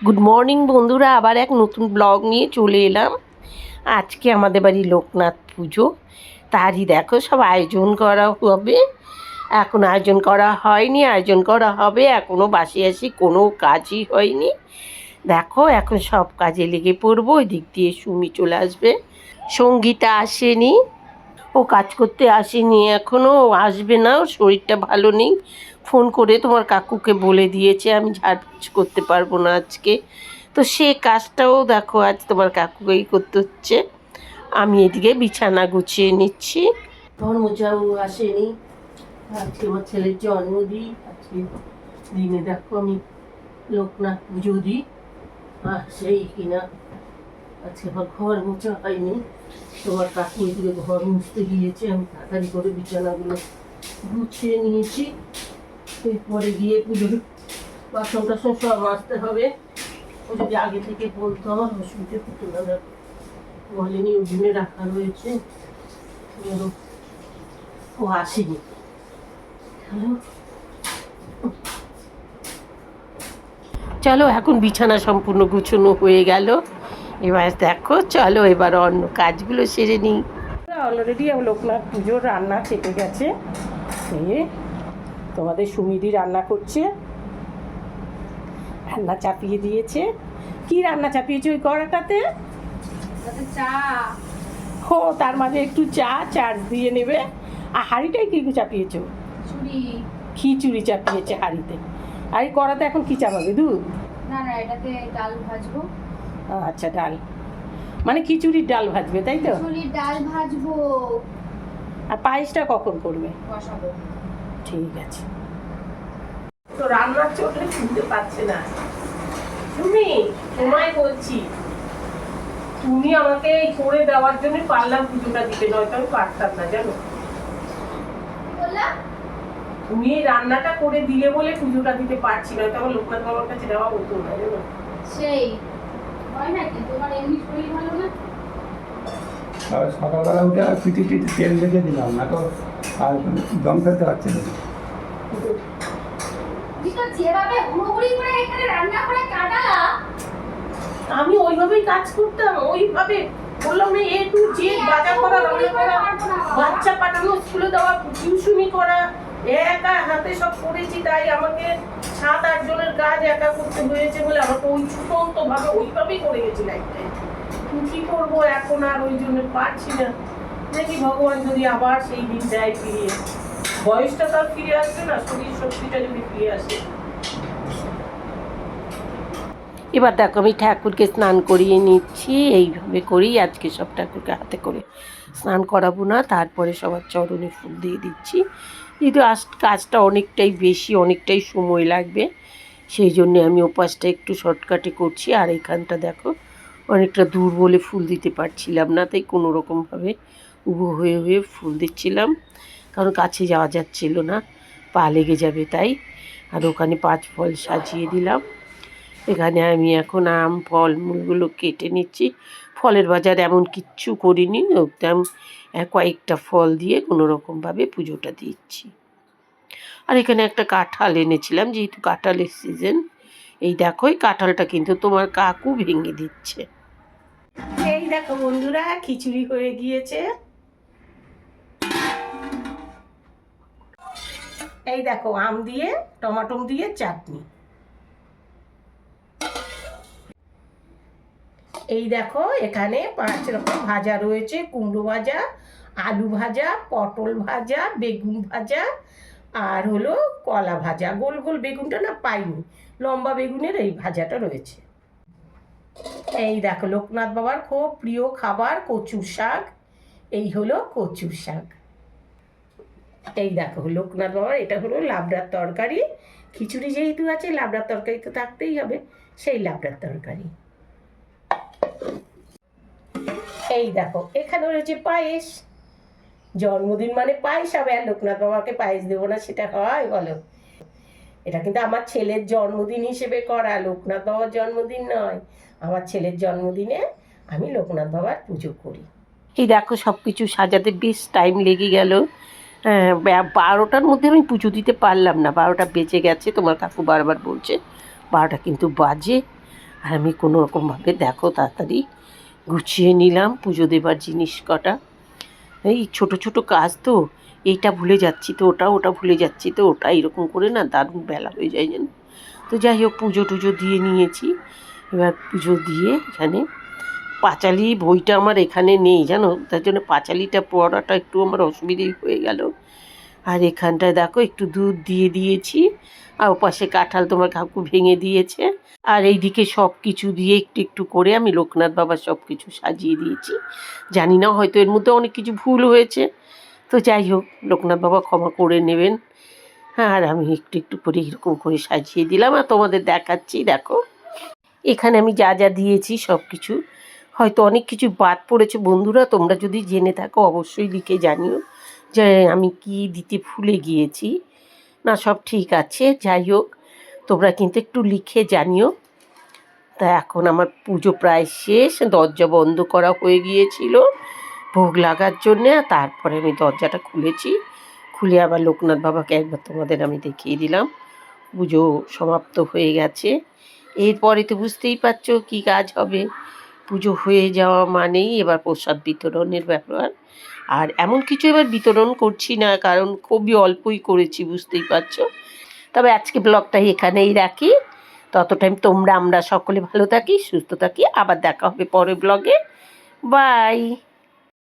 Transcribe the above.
Good morning বন্ধুরা, আবার এক নতুন ব্লগ নিয়ে চলে এলাম। আজকে আমাদের বাড়ি লোকনাথ পুজো, তারই দেখো সব আয়োজন করা হবে। এখন আয়োজন করা হয়নি, আয়োজন করা হবে। এখনও বাসি আসি কোনো কাজই হয়নি। দেখো এখন সব কাজে লেগে পড়বো। ওই দিক দিয়ে সুমি চলে আসবে, সঙ্গীতা আসেনি, ও কাজ করতে আসেনি এখনও, আসবে না, ওর শরীরটা ভালো নেই। ফোন করে তোমার কাকুকে বলে দিয়েছে আমি ঝাড়পোছ করতে পারবো না আজকে। তো সে কাজটাও দেখো আজ তোমার কাকুকেই করতে হচ্ছে। আমি এদিকে বিছানা গুছিয়ে নিচ্ছি। ধর্মজাও আসেনি, আজকে আমার ছেলের জন্মদিন। আজকে দিনে দেখো আমি লোকনাথ পুজো দিই, সেই কিনা আজকে আমার ঘর মোছা হয়নি। তোমার কাকু এদিকে ঘর মুছতে গিয়েছে, আমি তাড়াতাড়ি করে বিছানাগুলো গুছিয়ে নিয়েছি। এরপরে গিয়ে পুজোর বাসন টাসন সব মাজতে হবে। ও যদি আগে থেকে বলতো আমার অসুবিধে হতো না, বলেনি ওজনে রাখা রয়েছে, ও আসেনি। চলো এখন বিছানা সম্পূর্ণ গুছানো হয়ে গেল। এবার দেখো চলো এবার অন্য কাজগুলো সেরে নিই। অলরেডি লোকনাথ পুজোর রান্না চেপে গেছে, সে তোমাদের সুমিদি রান্না করছে, রান্না চাপিয়ে দিয়েছে। কি রান্না চাপিয়েছে ওই কড়াটাতে? চা। ও তার মাঝে একটু চা চার্জ দিয়ে নেবে। আর হাঁড়িটাই কি চাপিয়েছো? খিচুড়ি চাপিয়েছে হাঁড়িতে। আর এই কড়াতে এখন কি চাপাবে? দুধ? না না, এটাতে ডাল ভাজবো। আচ্ছা, ডাল মানে খিচুড়ির ডাল ভাজবে, তাই তো? খিচুড়ির ডাল ভাজবো। আর পায়েসটা কখন করবে? বসাবো। ঠিক আছে। তো রান্নার চোখে শুনতে পাচ্ছে না তুমি, তোমায় বলছি, তুমি আমাকে করে দেওয়ার জন্য পারলাম পুজোটা দিতে, নয়তো আমি পারতাম না জানো। তুমি এই রান্নাটা করে দিলে বলে পুজোটা দিতে পারছি না, তখন লোকনাথ বাবার কাছে দেওয়া হতো না জানো। সেই হয় নাকি তোমার এমনি শরীর ভালো না? সকালবেলা উঠে আর পিঠে তেল রেখে দিলাম না তো, আর দম ফেলতে পারছে না। যেভাবে হুড়োহুড়ি করে এখানে রান্না করে কাটালা, আমি ওইভাবেই কাজ করতাম, ওইভাবে বললাম না, এ টু জেড বাজার করা, রান্না করা, বাচ্চা পাঠানো, স্কুলে দেওয়া, টিউশনি করা, একা হাতে সব করেছি। তাই আমাকে 7-8 জনের কাজ একা করতে হয়েছে বলে আমাকে ওই ছুটন্ত ভাবে ওইভাবেই করে গেছি লাইফটাই। কি করবো এখন আর ওই জন্য পারছি না। দেখি ভগবান যদি আবার সেই দিন দেয় ফিরিয়ে। বয়সটা তো আর ফিরে আসবে না, শরীর শক্তিটা যদি ফিরে আসে। এবার দেখো আমি ঠাকুরকে স্নান করিয়ে নিচ্ছি, এইভাবে করেই আজকে সব ঠাকুরকে হাতে করে স্নান করাবো না, তারপরে সবার চরণে ফুল দিয়ে দিচ্ছি। যেহেতু কাজটা অনেকটাই বেশি, অনেকটাই সময় লাগবে, সেই জন্যে আমি ওপাশটা একটু শর্টকাটে করছি। আর এখানটা দেখো অনেকটা দূর বলে ফুল দিতে পারছিলাম না, তাই কোনো রকমভাবে উবো হয়ে হয়ে ফুল দিচ্ছিলাম, কারণ কাছে যাওয়া যাচ্ছিল না, পা লেগে যাবে তাই। আর ওখানে 5 ফল সাজিয়ে দিলাম। এখানে আমি এখন আম ফলমূলগুলো কেটে নিচ্ছি। ফলের বাজার এমন কিচ্ছু করিনি, একদম কয়েকটা ফল দিয়ে কোনো রকমভাবে পুজোটা দিচ্ছি। আর এখানে একটা কাঁঠাল এনেছিলাম, যেহেতু কাঁঠালের সিজন। এই দেখো এই কাঁঠালটা কিন্তু তোমার কাকু ভেঙে দিচ্ছে। এই দেখো বন্ধুরা, খিচুড়ি হয়ে গিয়েছে। এই দেখো আম দিয়ে টমাটো দিয়ে চাটনি। এই দেখো এখানে 5 রকম ভাজা রয়েছে, কুমড়ো ভাজা, আলু ভাজা, পটল ভাজা, বেগুন ভাজা, আর হলো কলা ভাজা। গোল গোল বেগুনটা না পাইনি, লম্বা বেগুনের এই ভাজাটা রয়েছে। এই দেখো লোকনাথ বাবার খুব প্রিয় খাবার কচু শাক, এই হলো কচু শাক। এই দেখো লোকনাথ বাবার এটা হলো লাবড়ার তরকারি। খিচুড়ি যেহেতু আছে, লাবড়ার তরকারি তো থাকতেই হবে, সেই লাবড়ার তরকারি। এই দেখো এখানে রয়েছে পায়েস, জন্মদিন মানে পায়েস হবে, আর লোকনাথ বাবাকে পায়েস দেবো না সেটা হয় বলো? এটা কিন্তু আমার ছেলের জন্মদিন হিসেবে করা, লোকনাথ বাবার জন্মদিন নয়। আমার ছেলের জন্মদিনে আমি লোকনাথ বাবার পুজো করি। এই দেখো সব কিছু সাজাতে বেশ টাইম লেগে গেল। 12টার মধ্যে আমি পুজো দিতে পারলাম না, 12টা বেজে গেছে, তোমার কাকু বারবার বলছে 12টা কিন্তু বাজে। আর আমি কোনো রকমভাবে দেখো তাড়াতাড়ি গুছিয়ে নিলাম পুজো দেবার জিনিস কটা। এই ছোট ছোট কাজ তো, এইটা ভুলে যাচ্ছি তো ওটা, ওটা ভুলে যাচ্ছি তো ওটা, এরকম করে না দারুণ বেলা হয়ে যায় যেন। তো যাই হোক পুজো টুজো দিয়ে নিয়েছি। এবার পুজো দিয়ে এখানে পাঁচালি বইটা আমার এখানে নেই জানো, তার জন্য পাঁচালিটা পড়াটা একটু আমার অসুবিধেই হয়ে গেল। আর এখানটায় দেখো একটু দুধ দিয়ে দিয়েছি, আর ওপাশে কাঁঠাল তোমার কাকু ভেঙে দিয়েছে। আর এইদিকে সব কিছু দিয়ে একটু একটু করে আমি লোকনাথ বাবার সব কিছু সাজিয়ে দিয়েছি। জানি না হয়তো এর মধ্যে অনেক কিছু ভুল হয়েছে, তো যাই হোক লোকনাথ বাবা ক্ষমা করে নেবেন। হ্যাঁ, আর আমি একটু একটু করে এরকম করে সাজিয়ে দিলাম আর তোমাদের দেখাচ্ছি। দেখো এখানে আমি যা যা দিয়েছি সব কিছু, হয়তো অনেক কিছু বাদ পড়েছে বন্ধুরা, তোমরা যদি জেনে থাকো অবশ্যই লিখে জানিও যে আমি কি দিতে ভুলে গিয়েছি। না সব ঠিক আছে, যাই হোক তোমরা কিন্তু একটু লিখে জানিও। তা এখন আমার পুজো প্রায় শেষ, দরজা বন্ধ করা হয়ে গিয়েছিল ভোগ লাগার জন্যে, আর তারপরে আমি দরজাটা খুলেছি, খুলে আবার লোকনাথ বাবাকে একবার তোমাদের আমি দেখিয়ে দিলাম। পুজো সমাপ্ত হয়ে গেছে। এরপরে তো বুঝতেই পারছো কী কাজ হবে, পুজো হয়ে যাওয়া মানেই এবার প্রসাদ বিতরণের ব্যাপার। আর এমন কিছু এবার বিতরণ করছি না, কারণ খুবই অল্পই করেছি বুঝতেই পারছো। তবে আজকে ব্লগটা এখানেই রাখি। তত টাইম তোমরা আমরা সকলে ভালো থাকি, সুস্থ থাকি, আবার দেখা হবে পরের ব্লগে। বাই।